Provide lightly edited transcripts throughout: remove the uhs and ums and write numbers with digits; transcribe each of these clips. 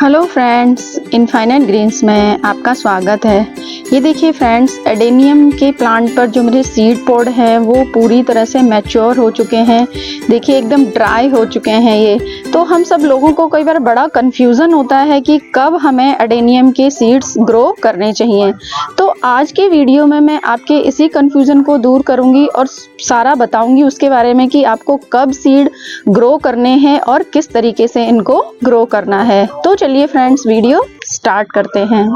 Hello friends, infinite Green's में आपका स्वागत है। ये देखिए फ्रेंड्स, एडेनियम के प्लांट पर जो मेरे सीड पॉड हैं वो पूरी तरह से मैच्योर हो चुके हैं। देखिए एकदम ड्राई हो चुके हैं ये। तो हम सब लोगों को कई बार बड़ा कन्फ्यूज़न होता है कि कब हमें एडेनियम के सीड्स ग्रो करने चाहिए। तो आज के वीडियो में मैं आपके इसी कन्फ्यूज़न को दूर करूँगी और सारा बताऊँगी उसके बारे में कि आपको कब सीड ग्रो करने हैं और किस तरीके से इनको ग्रो करना है। तो चलिए फ्रेंड्स, वीडियो स्टार्ट करते हैं।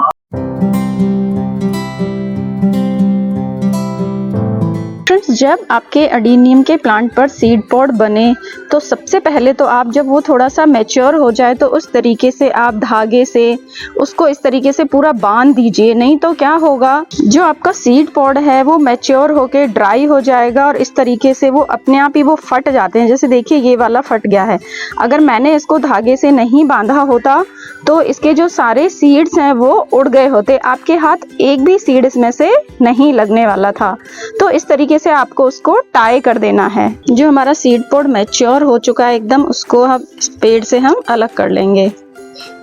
फ्रेंड्स, जब आपके एडेनियम के प्लांट पर सीड पॉड बने तो सबसे पहले तो आप जब वो थोड़ा सा मैच्योर हो जाए तो उस तरीके से आप धागे से उसको इस तरीके से पूरा बांध दीजिए। नहीं तो क्या होगा, जो आपका सीड पॉड है वो मैच्योर होके ड्राई हो जाएगा और इस तरीके से वो अपने आप ही वो फट जाते हैं। जैसे देखिए ये वाला फट गया है। अगर मैंने इसको धागे से नहीं बांधा होता तो इसके जो सारे सीड्स हैं वो उड़ गए होते, आपके हाथ एक भी सीड इसमें से नहीं लगने वाला था। तो इस तरीके से आपको उसको टाई कर देना है। जो हमारा सीड पॉड मैच्योर हो चुका है एकदम, उसको हम पेड़ से हम अलग कर लेंगे।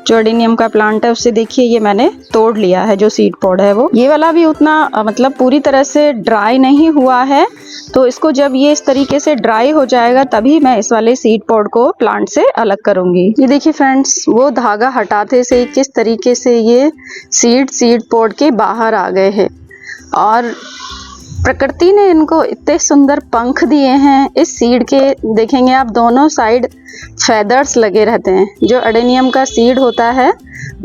जो एडेनियम का प्लांट है उससे देखिए ये मैंने तोड़ लिया है। जो सीड पॉड है वो ये वाला भी उतना मतलब पूरी तरह से ड्राई नहीं हुआ है। तो इसको जब ये इस तरीके से ड्राई हो जाएगा तभी मैं इस वाले सीड पॉड को प्लांट से अलग करूंगी। ये देखिए फ्रेंड्स, वो धागा हटाते से किस तरीके से ये सीड पॉड के बाहर आ गए हैं और प्रकृति ने इनको इतने सुंदर पंख दिए हैं। इस सीड के देखेंगे आप, दोनों साइड फेदर्स लगे रहते हैं। जो एडेनियम का सीड होता है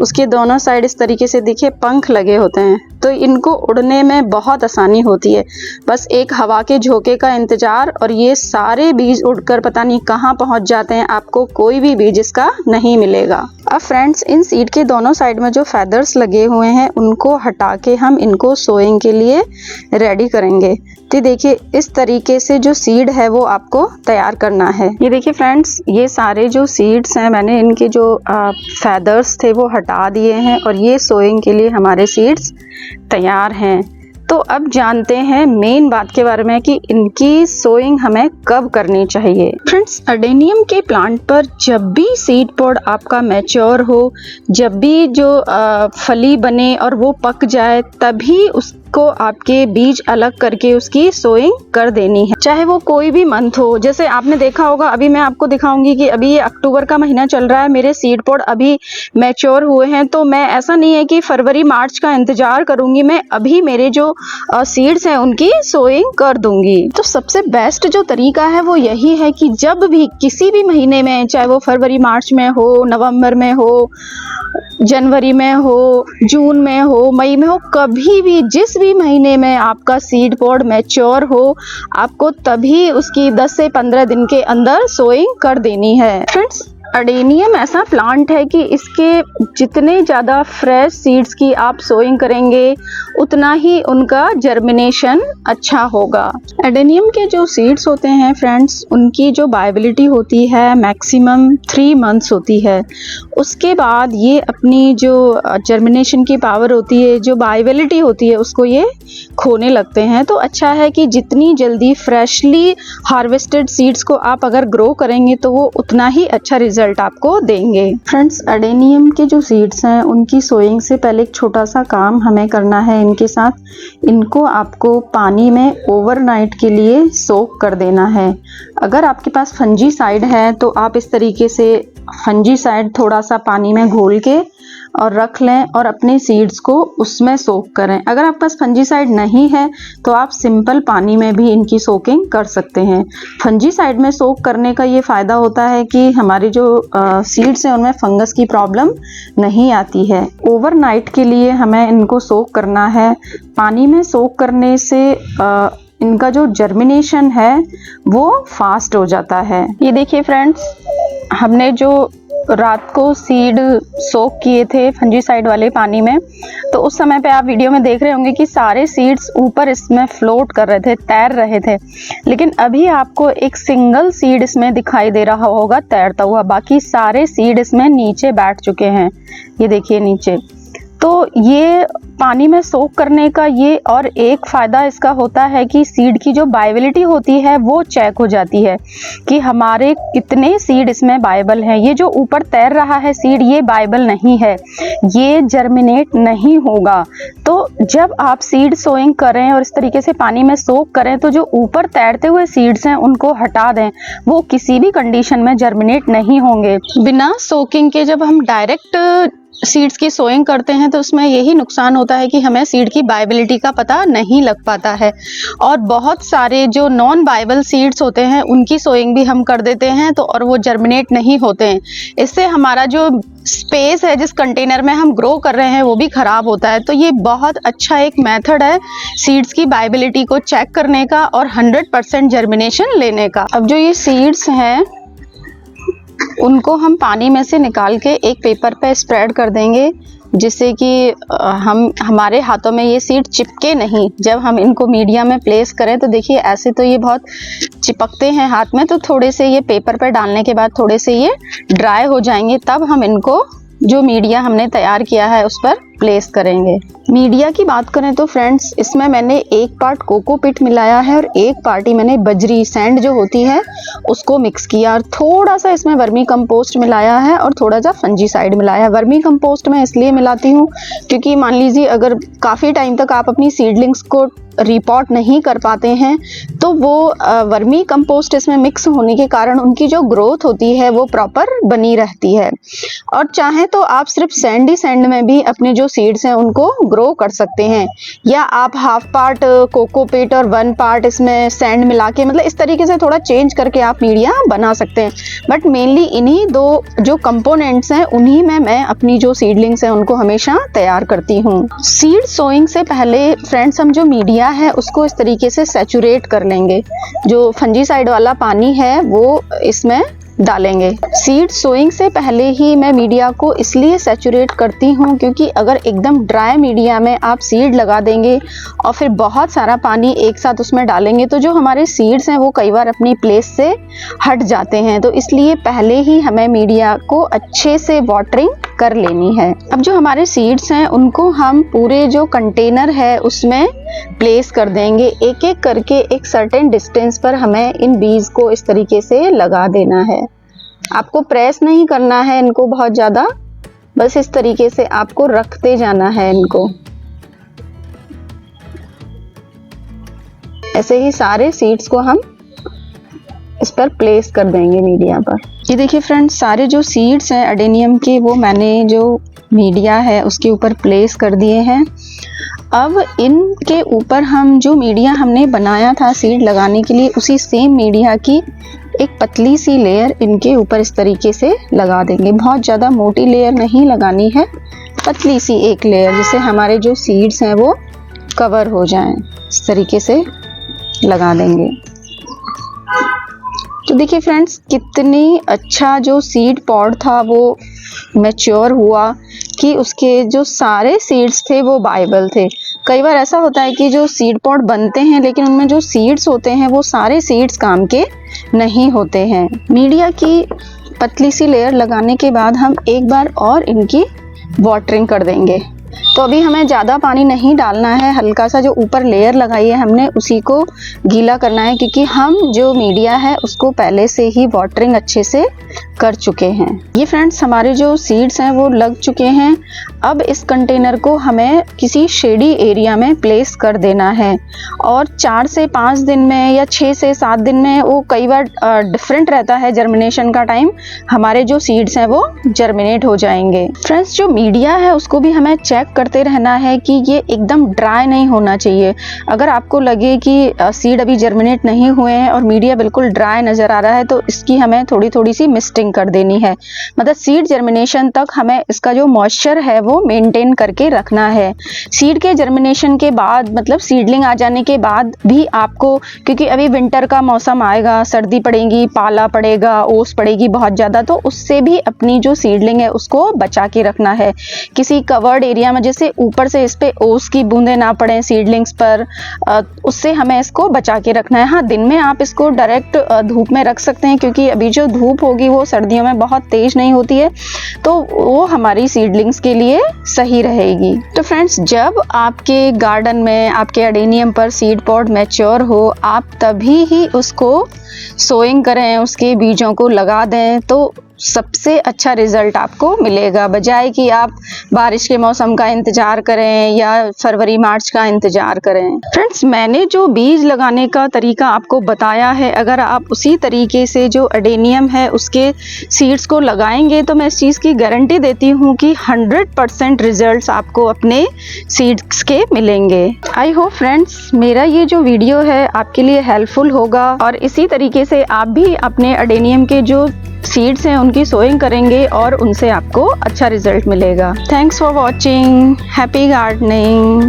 उसके दोनों साइड इस तरीके से देखिए पंख लगे होते हैं। तो इनको उड़ने में बहुत आसानी होती है। बस एक हवा के झोंके का इंतजार और ये सारे बीज उड़कर पता नहीं कहाँ पहुँच जाते हैं। आपको कोई भी बीज इसका नहीं मिलेगा। अब फ्रेंड्स, इन सीड के दोनों साइड में जो फेदर्स लगे हुए हैं उनको हटा के हम इनको सोइंग के लिए रेडी करेंगे। तो देखिए इस तरीके से जो सीड है वो आपको तैयार करना है। ये देखिए फ्रेंड्स, ये सारे जो सीड्स हैं मैंने इनके जो फेदर्स थे वो हटा दिए हैं और ये सोइंग के लिए हमारे सीड्स तैयार हैं। तो अब जानते हैं मेन बात के बारे में कि इनकी सोइंग हमें कब करनी चाहिए। फ्रेंड्स, एडेनियम के प्लांट पर जब भी सीड पॉड आपका मैच्योर हो, जब भी जो फली बने और वो पक जाए, तभी उसको आपके बीज अलग करके उसकी सोइंग कर देनी है। चाहे वो कोई भी मंथ हो। जैसे आपने देखा होगा, अभी मैं आपको दिखाऊंगी कि अभी ये अक्टूबर का महीना चल रहा है, मेरे सीड पॉड अभी मैच्योर हुए हैं। तो मैं ऐसा नहीं है कि फरवरी मार्च का इंतजार करूंगी, मैं अभी मेरे जो सीड्स हैं उनकी सोइंग कर दूंगी। तो सबसे बेस्ट जो तरीका है वो यही है कि जब भी किसी भी महीने में, चाहे वो फरवरी मार्च में हो, नवंबर में हो, जनवरी में हो, जून में हो, मई में हो, कभी भी जिस भी महीने में आपका सीड पॉड मैच्योर हो, आपको तभी उसकी 10 से 15 दिन के अंदर सोइंग कर देनी है। फ्रेंड्स, एडेनियम ऐसा प्लांट है कि इसके जितने ज़्यादा फ्रेश सीड्स की आप सोइंग करेंगे उतना ही उनका जर्मिनेशन अच्छा होगा। एडेनियम के जो सीड्स होते हैं फ्रेंड्स, उनकी जो वायबिलिटी होती है मैक्सिमम 3 मंथ्स होती है। उसके बाद ये अपनी जो जर्मिनेशन की पावर होती है, जो वायबिलिटी होती है, उसको ये खोने लगते हैं। तो अच्छा है कि जितनी जल्दी फ्रेशली हार्वेस्टेड सीड्स को आप अगर ग्रो करेंगे तो वो उतना ही अच्छा रिजल्ट आपको देंगे। फ्रेंड्स, एडेनियम के जो सीड्स हैं उनकी सोइंग से पहले एक छोटा सा काम हमें करना है इनके साथ। इनको आपको पानी में ओवरनाइट के लिए सोक कर देना है। अगर आपके पास फंजीसाइड है तो आप इस तरीके से फंजीसाइड थोड़ा सा पानी में घोल के और रख लें और अपने सीड्स को उसमें सोक करें। अगर आपके पास फंजीसाइड नहीं है तो आप सिंपल पानी में भी इनकी सोकिंग कर सकते हैं। फंजीसाइड में सोक करने का ये फ़ायदा होता है कि हमारी जो सीड्स हैं उनमें फंगस की प्रॉब्लम नहीं आती है। ओवरनाइट के लिए हमें इनको सोक करना है। पानी में सोक करने से इनका जो जर्मिनेशन है वो फास्ट हो जाता है। ये देखिए फ्रेंड्स, हमने जो रात को सीड सोक किए थे फंजीसाइड वाले पानी में, तो उस समय पे आप वीडियो में देख रहे होंगे कि सारे सीड्स ऊपर इसमें फ्लोट कर रहे थे, तैर रहे थे। लेकिन अभी आपको एक सिंगल सीड इसमें दिखाई दे रहा होगा तैरता हुआ, बाकी सारे सीड इसमें नीचे बैठ चुके हैं। ये देखिए नीचे। तो ये पानी में सोक करने का ये और एक फ़ायदा इसका होता है कि सीड की जो वायबिलिटी होती है वो चेक हो जाती है कि हमारे कितने सीड इसमें वायबल हैं। ये जो ऊपर तैर रहा है सीड, ये वायबल नहीं है, ये जर्मिनेट नहीं होगा। तो जब आप सीड सोइंग करें और इस तरीके से पानी में सोक करें तो जो ऊपर तैरते हुए सीड्स हैं उनको हटा दें, वो किसी भी कंडीशन में जर्मिनेट नहीं होंगे। बिना सोकिंग के जब हम डायरेक्ट सीड्स की सोइंग करते हैं तो उसमें यही नुकसान होता है कि हमें सीड की वायबिलिटी का पता नहीं लग पाता है, और बहुत सारे जो नॉन वायबल सीड्स होते हैं उनकी सोइंग भी हम कर देते हैं तो और वो जर्मिनेट नहीं होते हैं। इससे हमारा जो स्पेस है जिस कंटेनर में हम ग्रो कर रहे हैं वो भी ख़राब होता है। तो ये बहुत अच्छा एक मेथड है सीड्स की वायबिलिटी को चेक करने का और 100% जर्मिनेशन लेने का। अब जो ये सीड्स हैं उनको हम पानी में से निकाल के एक पेपर पे स्प्रेड कर देंगे, जिससे कि हमारे हाथों में ये सीड चिपके नहीं। जब हम इनको मीडिया में प्लेस करें तो देखिए ऐसे तो ये बहुत चिपकते हैं हाथ में, तो थोड़े से ये पेपर पे डालने के बाद थोड़े से ये ड्राई हो जाएंगे, तब हम इनको जो मीडिया हमने तैयार किया है उस पर प्लेस करेंगे। मीडिया की बात करें तो फ्रेंड्स, इसमें मैंने एक पार्ट कोकोपीट मिलाया है और एक पार्टी मैंने बजरी सैंड जो होती है उसको मिक्स किया, और थोड़ा सा इसमें वर्मी कंपोस्ट मिलाया है और थोड़ा सा फंजीसाइड मिलाया है। वर्मी कंपोस्ट मैं इसलिए मिलाती हूँ क्योंकि मान लीजिए अगर काफ़ी टाइम तक आप अपनी सीडलिंग्स को रिपोर्ट नहीं कर पाते हैं तो वो वर्मी कंपोस्ट इसमें मिक्स होने के कारण उनकी जो ग्रोथ होती है वो प्रॉपर बनी रहती है। और चाहे तो आप सिर्फ सैंडी सैंड में भी अपने जो सीड्स हैं उनको ग्रो कर सकते हैं, या आप हाफ पार्ट कोकोपीट और 1 पार्ट इसमें सैंड मिला के, मतलब इस तरीके से थोड़ा चेंज करके आप मीडिया बना सकते हैं। बट मेनली इन्हीं दो जो कंपोनेंट्स हैं उन्हीं में मैं अपनी जो सीडलिंग्स हैं उनको हमेशा तैयार करती हूँ। सीड सोइंग से पहले फ्रेंड्स हम जो मीडिया है उसको इस तरीके से सैचुरेट कर लेंगे। जो फंजीसाइड वाला पानी है वो इसमें डालेंगे। सीड सोइंग से पहले ही मैं मीडिया को इसलिए सैचुरेट करती हूँ क्योंकि अगर एकदम ड्राई मीडिया में आप सीड लगा देंगे और फिर बहुत सारा पानी एक साथ उसमें डालेंगे तो जो हमारे सीड्स हैं वो कई बार अपनी प्लेस से हट जाते हैं। तो इसलिए पहले ही हमें मीडिया को अच्छे से वाटरिंग कर लेनी है। अब जो हमारे सीड्स हैं उनको हम पूरे जो कंटेनर है उसमें प्लेस कर देंगे, एक एक करके एक सर्टेन डिस्टेंस पर हमें इन बीज को इस तरीके से लगा देना है। आपको प्रेस नहीं करना है इनको बहुत ज़्यादा, बस इस तरीके से आपको रखते जाना है इनको। ऐसे ही सारे सीड्स को हम इस पर प्लेस कर देंगे मीडिया पर। ये देखिए फ्रेंड्स, सारे जो सीड्स हैं एडेनियम के वो मैंने जो मीडिया है उसके ऊपर प्लेस कर दिए हैं। अब इनके ऊपर हम जो मीडिया हमने बनाया था सीड लगाने के लिए उसी सेम मीडिया की एक पतली सी लेयर इनके ऊपर इस तरीके से लगा देंगे। बहुत ज़्यादा मोटी लेयर नहीं लगानी है, पतली सी एक लेयर जिससे हमारे जो सीड्स हैं वो कवर हो जाएं, इस तरीके से लगा देंगे। तो देखिए फ्रेंड्स, कितनी अच्छा जो सीड पॉड था वो मैच्योर हुआ कि उसके जो सारे सीड्स थे वो वायबल थे। कई बार ऐसा होता है कि जो सीड पॉड बनते हैं लेकिन उनमें जो सीड्स होते हैं वो सारे सीड्स काम के नहीं होते हैं। मीडिया की पतली सी लेयर लगाने के बाद हम एक बार और इनकी वाटरिंग कर देंगे। तो अभी हमें ज़्यादा पानी नहीं डालना है, हल्का सा जो ऊपर लेयर लगाई है हमने उसी को गीला करना है क्योंकि हम जो मीडिया है उसको पहले से ही वाटरिंग अच्छे से कर चुके हैं। ये फ्रेंड्स, हमारे जो सीड्स हैं वो लग चुके हैं। अब इस कंटेनर को हमें किसी शेडी एरिया में प्लेस कर देना है और 4 से 5 दिन में या 6 से 7 दिन में, वो कई बार डिफरेंट रहता है जर्मिनेशन का टाइम, हमारे जो सीड्स हैं वो जर्मिनेट हो जाएंगे। फ्रेंड्स, जो मीडिया है उसको भी हमें चेक करते रहना है कि ये एकदम ड्राई नहीं होना चाहिए। अगर आपको लगे कि सीड अभी जर्मिनेट नहीं हुए हैं और मीडिया बिल्कुल ड्राई नज़र आ रहा है तो इसकी हमें थोड़ी थोड़ी सी मिस्टिंग कर देनी है। मतलब सीड जर्मिनेशन तक हमें इसका जो मॉइस्चर है वो मेंटेन करके रखना है। सीड के जर्मिनेशन के बाद, मतलब सीडलिंग आ जाने के बाद भी आपको, क्योंकि अभी विंटर का मौसम आएगा, सर्दी पड़ेगी, पाला पड़ेगा, ओस पड़ेगी बहुत ज़्यादा, तो उससे भी अपनी जो सीडलिंग है उसको बचा के रखना है। किसी कवर्ड एरिया में से ऊपर से इस पे ओस की बूंदें ना पड़े सीडलिंग्स पर, उससे हमें इसको बचा के रखना है। हाँ, दिन में आप इसको डायरेक्ट धूप में रख सकते हैं, क्योंकि अभी जो धूप होगी वो सर्दियों में बहुत तेज नहीं होती है, तो वो हमारी सीडलिंग्स के लिए सही रहेगी। तो फ्रेंड्स, जब आपके गार्डन में, आपके एडेनियम पर सीड पॉड मैच्योर हो, आप तभी ही उसको सोइंग करें, उसके बीजों को लगा दें, तो सबसे अच्छा रिजल्ट आपको मिलेगा, बजाय कि आप बारिश के मौसम का इंतजार करें या फरवरी मार्च का इंतजार करें। फ्रेंड्स, मैंने जो बीज लगाने का तरीका आपको बताया है, अगर आप उसी तरीके से जो एडेनियम है उसके सीड्स को लगाएंगे तो मैं इस चीज़ की गारंटी देती हूँ कि 100% रिजल्ट्स आपको अपने सीड्स के मिलेंगे। आई होप फ्रेंड्स, मेरा ये जो वीडियो है आपके लिए हेल्पफुल होगा, और इसी तरीके से आप भी अपने एडेनियम के जो सीड्स हैं उनकी सोइंग करेंगे और उनसे आपको अच्छा रिजल्ट मिलेगा। Thanks for watching. Happy gardening.